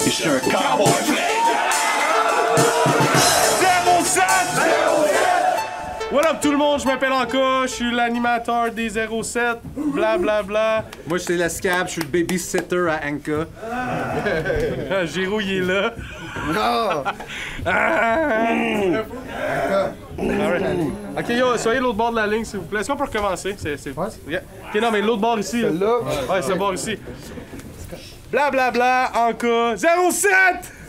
Et je suis un cowboy flingue. 07! What up tout le monde, je m'appelle Anka, je suis l'animateur des 07, bla bla bla. Moi, je suis la scab, je suis le babysitter à Anka. Géraud, il est là. Non! Ok, yo, soyez l'autre bord de la ligne, s'il vous plaît. Est-ce qu'on peut recommencer? Yeah. Ok, non, mais l'autre bord ici. Là? Ouais, c'est bord ici. Bla bla bla, Anka, 07!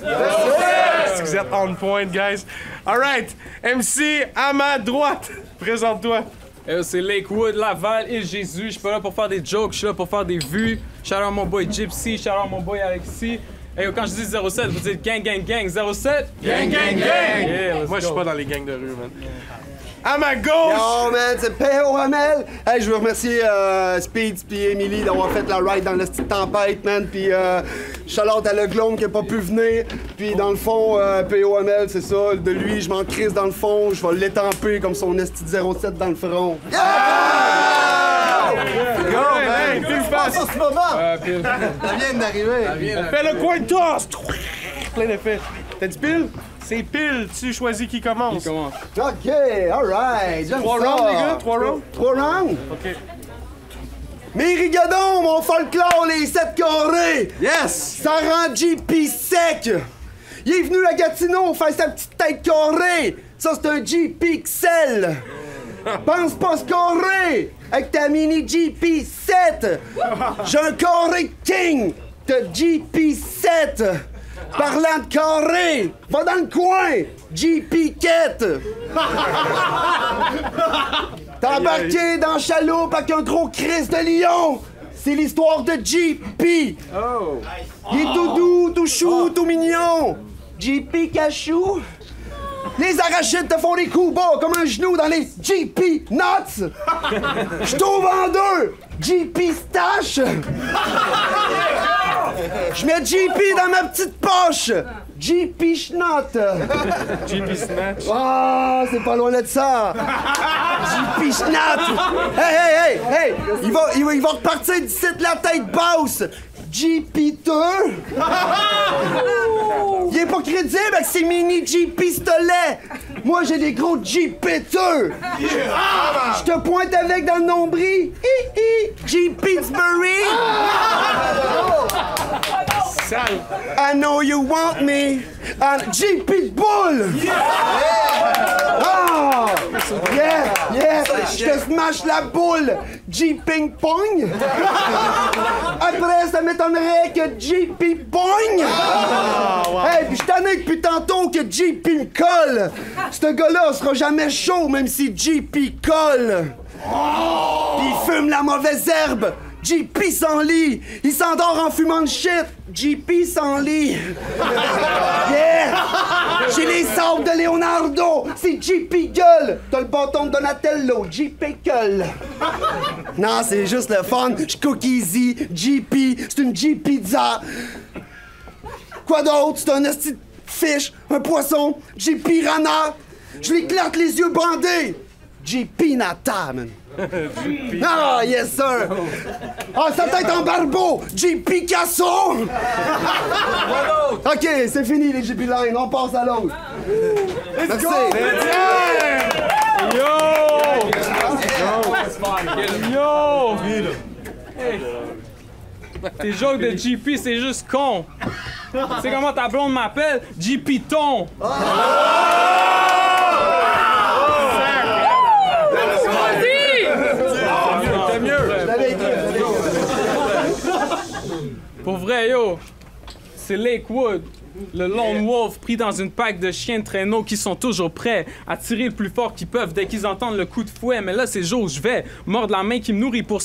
Est-ce que vous êtes on point, guys? Alright, MC à ma droite, présente-toi. C'est Lakewood, Laval et Jésus. Je suis pas là pour faire des jokes, je suis là pour faire des vues. Shout out mon boy Gypsy, shout out mon boy Alexis. Hey, quand je dis 07, vous dites gang gang gang 07? Gang, gang, gang! Yeah, Moi, je suis pas dans les gangs de rue, man. À ma gauche! Yo man, c'est POML! Hey, je veux remercier Speed et Emily d'avoir fait la ride dans la petite tempête, man. Puis shout-out à Le Glome qui a pas pu venir. Puis dans le fond, POML, c'est ça. De lui, je m'en crisse dans le fond. Je vais l'étamper comme son esti 07 dans le front. Go, man! Pile face! En ce moment! Pile. Ça vient d'arriver! On fait le coin toss! Plein d'effets. T'as dit pile? C'est pile, tu choisis qui commence. Comment? Ok, alright! 3 rounds, les gars? 3 rounds? 3 rounds? Ok. Mais rigadon, mon folklore, les 7 carrés! Yes! Ça rend JP sec! Il est venu à Gatineau faire sa petite tête carrée! Ça, c'est un JP XL! Pense pas se carrer avec ta mini JP7! J'ai un carré king de JP7! Parlant de carré, va dans le coin! JP Quête! T'as embarqué dans chaloupe avec un gros Christ de lion! C'est l'histoire de JP! Oh! Il est tout doux, tout chou, tout mignon! JP Cachou! Les arachides te font des coups bas comme un genou dans les JP Nuts! Je trouve en deux! JP Stache! Je mets JP dans ma petite poche! JP Schnott! JP Snatch. Ah, c'est pas loin de ça! JP Schnott! Hey, hey, hey, hey! Il va repartir d'ici de la tête basse! JP 2! Il est pas crédible avec ses mini JP stolets! Moi, j'ai des gros JP 2! Je te pointe avec dans le nombril! JP'sbury! Sale. I know you want me! JP Bull! Ah! Yeah! Yeah! Je te smash la boule! J-Ping Pong! Après, ça m'étonnerait que JP Pong! Hey, puis je t'en ai depuis tantôt que JP me colle! Ce gars-là sera jamais chaud, même si JP colle! Pis il fume la mauvaise herbe! JP s'enlit! Il s'endort en fumant de shit! JP s'enlit! Yeah! J'ai les sables de Leonardo! C'est JP gueule! T'as le bâton de Donatello! JP gueule! Non, c'est juste le fun! Je cook easy! JP! C'est une JP pizza! Quoi d'autre? C'est un esti de fish! Un poisson! JP piranha! Je l'éclate les yeux bandés! JP Nata, man! Ah, yes, sir! Ah, sa tête en barbeau! JP Picasso! OK, c'est fini, les JP Line. On passe à l'autre. Merci. Yo! Hey. Tes jokes de JP, c'est juste con! C'est comment ta blonde m'appelle? JP Ton! Pour vrai, yo, c'est Lakewood, le lone wolf pris dans une pack de chiens de traîneau qui sont toujours prêts à tirer le plus fort qu'ils peuvent dès qu'ils entendent le coup de fouet. Mais là, c'est le jour où je vais mordre la main qui me nourrit pour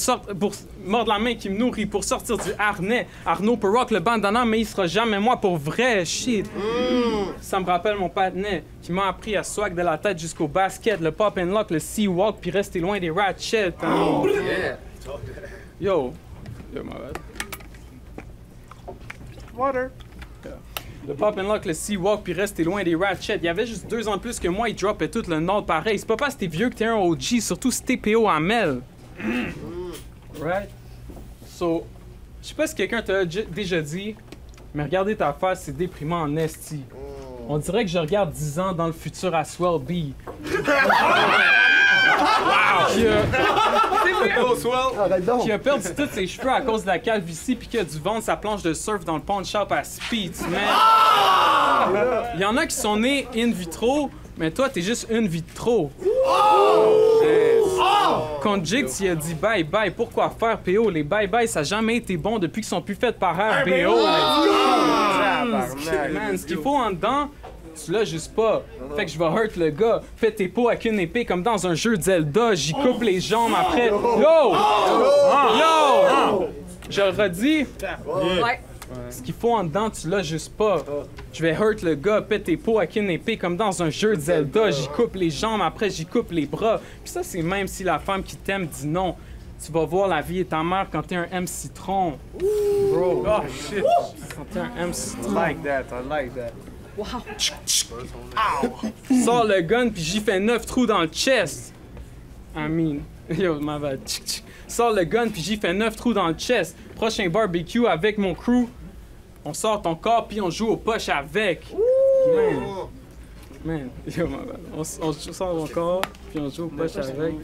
sortir du harnais. Arnaud peut rock le bandana, mais il sera jamais moi pour vrai. Shit. Ça me rappelle mon patinet qui m'a appris à swag de la tête jusqu'au basket, le pop and lock, le sea walk, puis rester loin des ratchets. Yo, my bad. Water. Le pop and lock, le sea walk, puis rester loin des ratchets. Il y avait juste 2 ans de plus que moi, il dropait tout le nom pareil. C'est pas parce que t'es vieux que t'es un OG, surtout si t'es PO à Mel. Right? So, je sais pas si quelqu'un t'a déjà dit, Mais regarder ta face, c'est déprimant en esti. On dirait que je regarde 10 ans dans le futur à Swell B. Qui a perdu tous ses cheveux à cause de la calvitie puis qui a dû vendre sa planche de surf dans le pawn shop à Speeds, man. Il y en a qui sont nés in vitro, mais toi, t'es juste une vie de trop. Quand Jake t'y a dit bye-bye, pourquoi faire, PO? Les bye-bye, ça n'a jamais été bon depuis qu'ils sont plus faits par RBO. Man, ce qu'il faut en dedans, tu l'as juste pas. Fait que je vais hurt le gars. Fais tes pots avec une épée comme dans un jeu de Zelda. J'y coupe les jambes après. Yo! Yo! Je le redis. Ouais. Ce qu'il faut en dedans, tu l'as juste pas. Je vais hurt le gars, pète tes pots avec une épée comme dans un jeu de Zelda. J'y coupe les jambes, après j'y coupe les bras. Puis ça, c'est même si la femme qui t'aime dit non. Tu vas voir la vie et ta mère quand t'es un M citron. Bro. Oh shit. Quand t'es un M citron. I like that. Wow. Sors le gun puis j'y fais 9 trous dans le chest. I mean, yo, ma bad. Sors le gun puis j'y fais 9 trous dans le chest. Prochain barbecue avec mon crew. On sort ton corps puis on joue aux poches avec. Man, yo, ma bad. On sort mon corps puis on joue aux poches avec.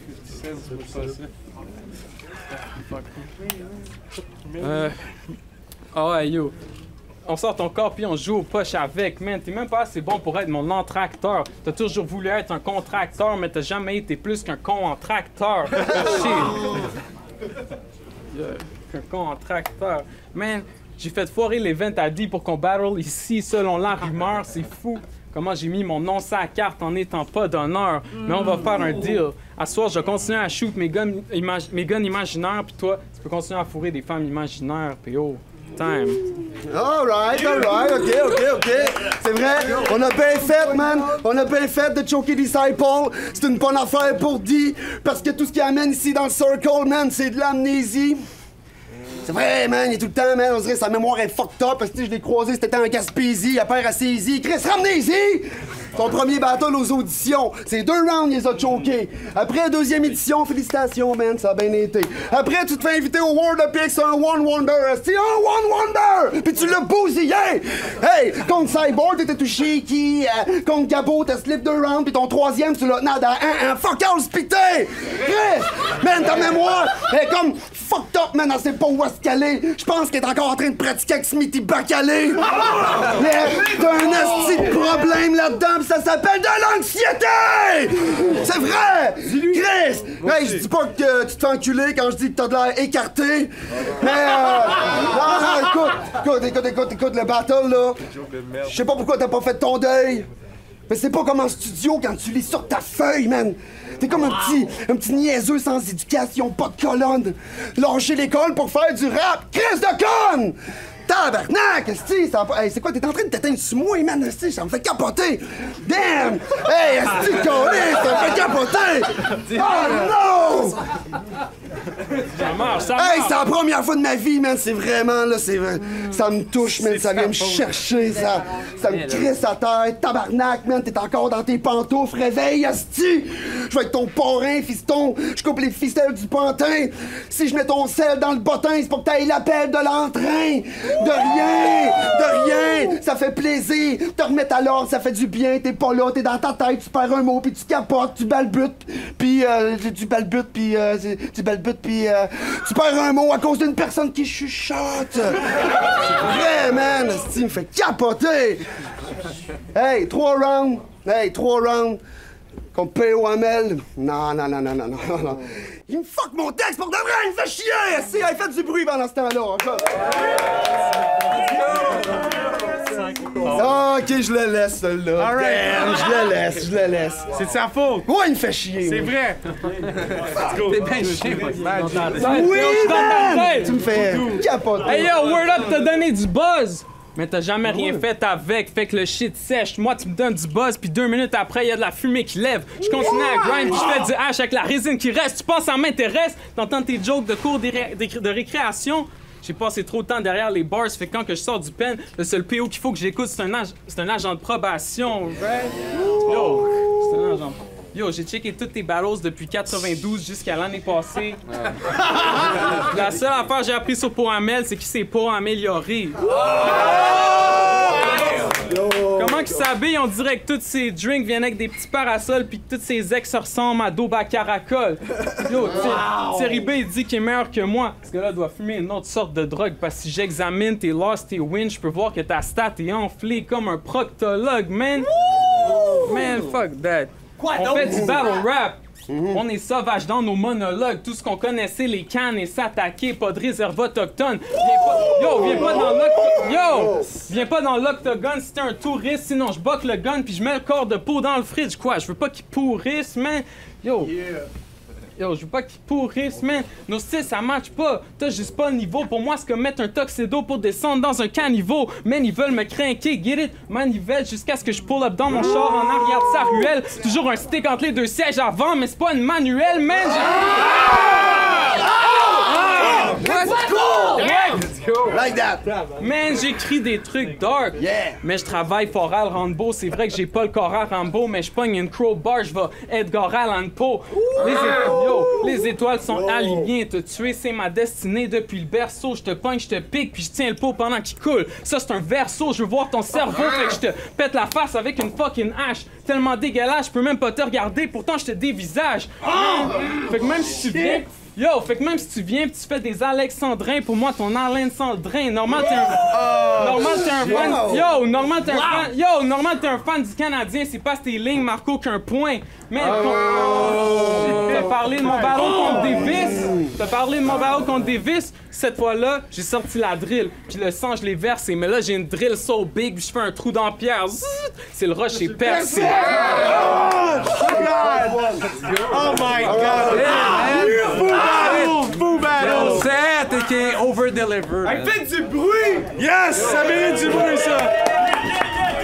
Ah ouais, yo. On sort ton corps puis on joue aux poches avec, man. T'es même pas assez bon pour être mon entracteur. T'as toujours voulu être un contracteur, mais t'as jamais été plus qu'un con en tracteur. Un con en tracteur. Man, j'ai fait foirer l'event à D pour qu'on battle ici selon la rumeur. C'est fou. Comment j'ai mis mon nom sur la carte en n'étant pas d'honneur. Mais on va faire un deal. À ce soir, je vais continuer à shoot mes guns imaginaires, puis toi, tu peux continuer à fourrer des femmes imaginaires, PO. Time. Alright, ok. C'est vrai, on a bien fait, man. On a bien fait de choker Disciple. C'est une bonne affaire pour D, parce que tout ce qui amène ici dans le circle, man, c'est de l'amnésie. C'est vrai, man, il est tout le temps, man, on dirait que sa mémoire est fucked up, parce que je l'ai croisé, c'était en Gaspésie, à perd à saisie. Chris, ramenez-y! Son premier battle aux auditions, c'est 2 rounds, il les a chokés. Après, deuxième édition, félicitations, man, ça a bien été. Après, tu te fais inviter au World of Pix, un One Wonder, c'est un One Wonder! Puis tu l'as bousillé! Hey, contre Cyborg, t'étais tout shaky, contre Gabo, t'as slip 2 rounds, puis ton troisième, tu l'as nada un fuck all spité! Chris! Man, ta mémoire est comme fucked up, man, elle sait pas où est-ce qu'elle est. Je pense qu'elle est encore en train de pratiquer avec Smithy Bacalé. Mais t'as un esti de problème là-dedans, pis ça s'appelle de l'anxiété! C'est vrai! Chris! Hey, je dis pas que tu te fais enculer quand je dis que t'as de l'air écarté. Mais écoute, le battle là. Je sais pas pourquoi t'as pas fait ton deuil. Mais c'est pas comme en studio quand tu lis sur ta feuille, man. T'es comme un petit niaiseux sans éducation, pas de colonne. Lâcher l'école pour faire du rap, crise de conne! Tabarnak, esti, hey, c'est quoi, t'es en train de t'éteindre sur moi, man, esti, ça me fait capoter! Damn! Hey, esti, collé, ça me fait capoter! Oh non! Ça marche. Hey, c'est la première fois de ma vie, man, c'est vraiment, là, c'est vrai. Ça me touche, man, ça vient me chercher, ça me crisse à terre. Tabarnak, man, t'es encore dans tes pantoufles, réveille, esti! Je vais être ton parrain, fiston, je coupe les ficelles du pantin. Si je mets ton sel dans le bottin, c'est pour que t'ailles l'appel de l'entrain. De rien, ça fait plaisir. Te remettre à l'ordre, ça fait du bien. T'es pas là, t'es dans ta tête, tu perds un mot, puis tu capotes, tu balbutes, puis tu perds un mot à cause d'une personne qui chuchote. C'est vrai, man, ça me fait capoter. Hey, 3 rounds. Contre POML. Non. Il me fuck mon texte pour de vrai, il me fait chier! Si, il fait du bruit pendant ce temps-là. Ok, je le laisse, celui-là. All right. Damn, je le laisse. C'est de sa faute. Ouais, il me fait chier. C'est vrai. T'es bien chier, moi. Oui, man! Tu me fais capoter. Hey yo, Word Up t'a donné du buzz! Mais t'as jamais rien fait avec, fait que le shit sèche. Moi, tu me donnes du buzz, puis 2 minutes après, y a de la fumée qui lève. Je continue à grind, puis je fais du hash avec la résine qui reste. Tu penses que ça m'intéresse? T'entends tes jokes de cours de récréation? J'ai passé trop de temps derrière les bars, fait que quand que je sors du pen, le seul PO qu'il faut que j'écoute, c'est un agent de probation, right? Yo, c'est un agent de Yo, j'ai checké toutes tes battles depuis 92 jusqu'à l'année passée. La seule affaire que j'ai appris sur Poamel, c'est qu'il s'est pas amélioré. Comment qu'il s'habille? On dirait que tous ses drinks viennent avec des petits parasols puis que tous ses ex ressemblent à Doba Caracol. Yo, Thierry B, il dit qu'il est meilleur que moi. Ce gars-là doit fumer une autre sorte de drogue parce que si j'examine tes losses, tes wins, je peux voir que ta stat est enflée comme un proctologue, man. Man, fuck that. On fait du battle rap. On est sauvage dans nos monologues. Tout ce qu'on connaissait, les cannes et s'attaquer, pas de réserve autochtone. Viens pas dans l'octogone si t'es un touriste, sinon je boque le gun puis je mets le corps de peau dans le fridge. Quoi, je veux pas qu'il pourrisse, man. Yo, je veux pas qu'ils pourrissent, man. Nos styles, ça match pas. T'as juste pas le niveau. Pour moi, c'est comme mettre un tuxedo pour descendre dans un caniveau. Man, ils veulent me craquer, get it? Manivelle jusqu'à ce que je pull up dans mon char en arrière de sa ruelle. Toujours un stick entre les deux sièges avant, mais c'est pas une manuelle, man. Like that! Man, j'écris des trucs dark. Yeah. Mais je travaille fort à Rambo. C'est vrai que j'ai pas le corps à Rambo, mais je pogne une crowbar, je vais Edgar Allan Poe. Les étoiles sont alignées. Te tuer, c'est ma destinée depuis le berceau. Je te pogne, je te pique, puis je tiens le pot pendant qu'il coule. Ça, c'est un verso. Je veux voir ton cerveau, fait que je te pète la face avec une fucking hache. Tellement dégueulasse, je peux même pas te regarder. Pourtant, je te dévisage. Fait que même si tu viens... Fait que même si tu viens pis tu fais des alexandrins, pour moi ton alexandrin, normal t'es un fan. Normal t'es un fan du Canadien, c'est pas tes lignes Marco qu'un point. Mais t'as parlé de mon ballon contre Davis. Cette fois-là, j'ai sorti la drill, puis le sang je l'ai versé, mais là j'ai une drill so big, puis je fais un trou dans la pierre. C'est le rush, c'est percé. Oh my god! Fou battle! C'est aka over-deliver. Faites du bruit! Yes! Ça mérite du bruit, ça!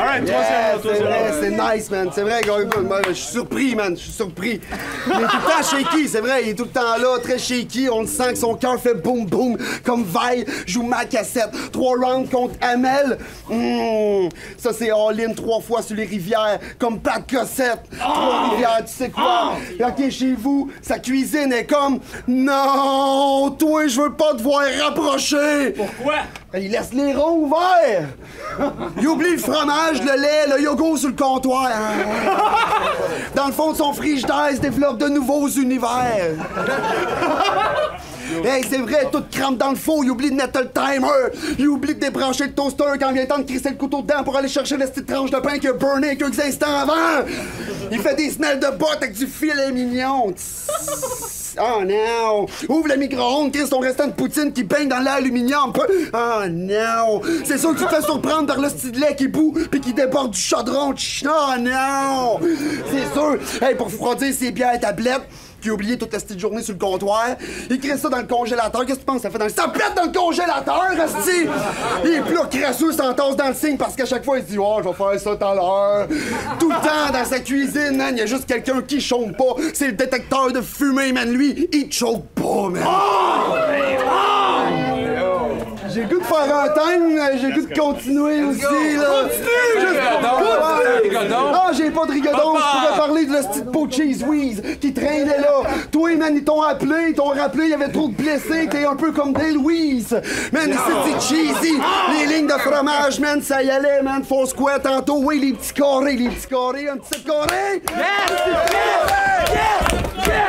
Alright, Yeah, toi, c'est vrai, c'est nice, man. C'est vrai, gars, moi, je suis surpris, man. Je suis surpris. Il est tout le temps shaky, c'est vrai. Il est tout le temps là, très shaky. On le sent que son cœur fait boum boum. Comme Vi joue ma cassette. 3 rounds contre Amel. Ça, c'est all-in 3 fois sur les rivières. Comme Pat Cossette. 3 rivières, tu sais quoi? Ok, chez vous, sa cuisine est comme... Non, toi, je veux pas te voir rapprocher. Pourquoi? Il laisse les ronds ouverts. Il oublie le fromage, le lait, le yogourt sur le comptoir. Dans le fond de son frigidaire, se développe de nouveaux univers. Hey, c'est vrai, tout crampe dans le four, il oublie de mettre le timer. Il oublie de débrancher le toaster quand vient le temps de crisser le couteau dedans pour aller chercher la petite tranche de pain qui a burné quelques instants avant. Il fait des semelles de bottes avec du filet mignon. Oh non! Ouvre le micro-ondes, Chris, ton restant de poutine qui baigne dans l'aluminium. Oh non! C'est sûr que tu te fais surprendre par le style de lait qui bout pis qui déborde du chaudron. Oh non! C'est sûr! Hey, pour refroidir ses bières et tablettes, qui a oublié toute la petite journée sur le comptoir. Il crée ça dans le congélateur. Qu'est-ce que tu penses? Ça fait dans le... Ça pète dans le congélateur, asti! Il est plus crasseux, s'entasse dans le signe parce qu'à chaque fois, il se dit « Oh, je vais faire ça tout à l'heure. » Tout le temps, dans sa cuisine, man, il y a juste quelqu'un qui chôme pas. C'est le détecteur de fumée, man. Lui, il choke pas, man. J'ai le goût de faire un time, j'ai le goût de continuer aussi, là. Ah, j'ai pas de rigodon, je pourrais parler de la petite peau Cheese Wheeze qui traînait là. Toi, man, ils t'ont rappelé, il y avait trop de blessés, t'es un peu comme Dale Louise. Man, c'est cheesy, les lignes de fromage, man, ça y allait, man, fausse quoi tantôt, oui, les petits carrés, un petit carré. Yes!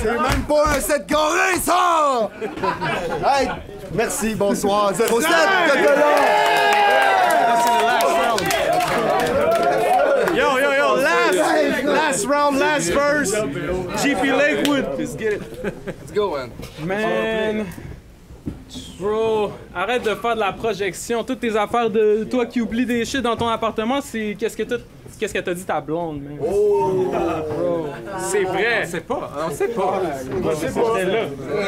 C'est même pas un 7 carré, ça! Hey, merci, bonsoir. 07, Yo, last round, last verse. GP Lakewood. Let's get it. Let's go, man. Man, bro, arrête de faire de la projection. Toutes tes affaires de toi qui oublies des shit dans ton appartement, c'est qu'est-ce que t'as dit ta blonde, man? Oh, bro. C'est vrai. On sait pas.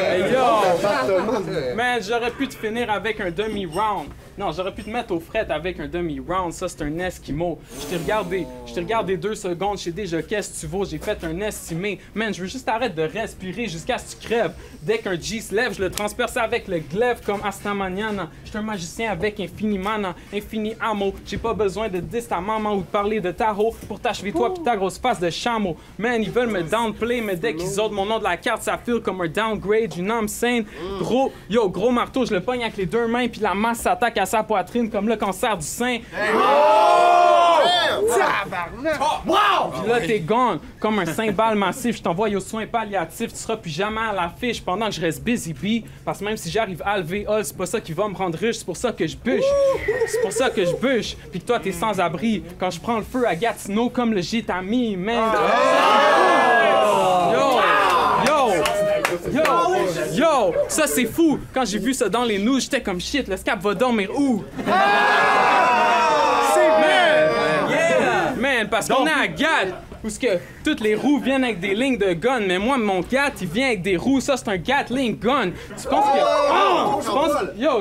Hey, yo, man, j'aurais pu te finir avec un demi-round. Non, j'aurais pu te mettre aux frettes avec un demi-round. Ça, c'est un Esquimau. Je t'ai regardé 2 secondes. Je sais déjà qu'est-ce que tu vaux. J'ai fait un estimé. Man, je veux juste arrêter de respirer jusqu'à ce que tu crèves. Dès qu'un G se lève, je le transperce avec le glaive comme Asta Maniana. Je suis un magicien avec infini mana, infini amo. J'ai pas besoin de 10 ta maman ou de parler de de tarot pour t'achever toi pis ta grosse face de chameau. Man, ils veulent me downplay, mais dès qu'ils ôtent mon nom de la carte, ça feel comme un downgrade, you know what I'm saying? Gros, yo, gros marteau, je le pogne avec les deux mains, puis la masse s'attaque à sa poitrine comme le cancer du sein. Puis là, t'es gone, comme un cymbale massif. Je t'envoie aux soins palliatifs. Tu seras plus jamais à l'affiche pendant que je reste busy bee. Parce que même si j'arrive à lever c'est pas ça qui va me rendre riche. C'est pour ça que je bûche. C'est pour ça que je bûche. Puis que toi, t'es sans abri. Quand je prends le feu à Gatineau comme le gîte ami, man. Yo, ça c'est fou. Quand j'ai vu ça dans les news, j'étais comme shit. Le scap va dormir où? Man, parce qu'on est à Gat, où ce que toutes les roues viennent avec des lignes de gun, mais moi, mon Gat, il vient avec des roues, ça c'est un Gatling gun. Tu penses que...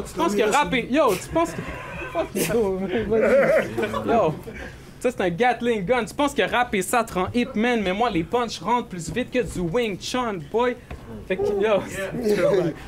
tu penses que rapper... Yo, tu penses que... Fuck yo, vas-y. Yo, ça c'est un Gatling gun. Tu penses que rapper ça te rend hip, man, mais moi, les punch rentrent plus vite que du Wing Chun, boy. Fait que, yo,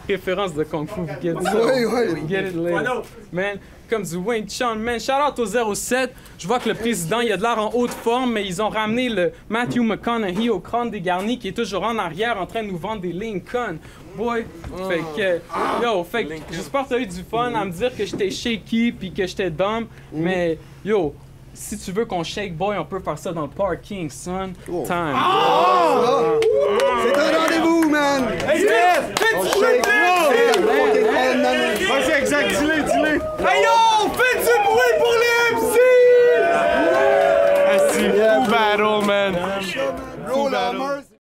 référence de Kung Fu, get it, get it later. Man, comme du Wing Chun, man. Shout out au 07. Je vois que le président, il a de l'air en haute forme, mais ils ont ramené le Matthew McConaughey au crâne dégarni qui est toujours en arrière en train de nous vendre des Lincoln. Boy, fait que, yo, fait que j'espère que t'as eu du fun à me dire que j'étais shaky puis que j'étais dumb, mais yo, si tu veux qu'on shake, boy, on peut faire ça dans le parking, son. Time. C'est un rendez-vous, man! Hey, Steph! On shake.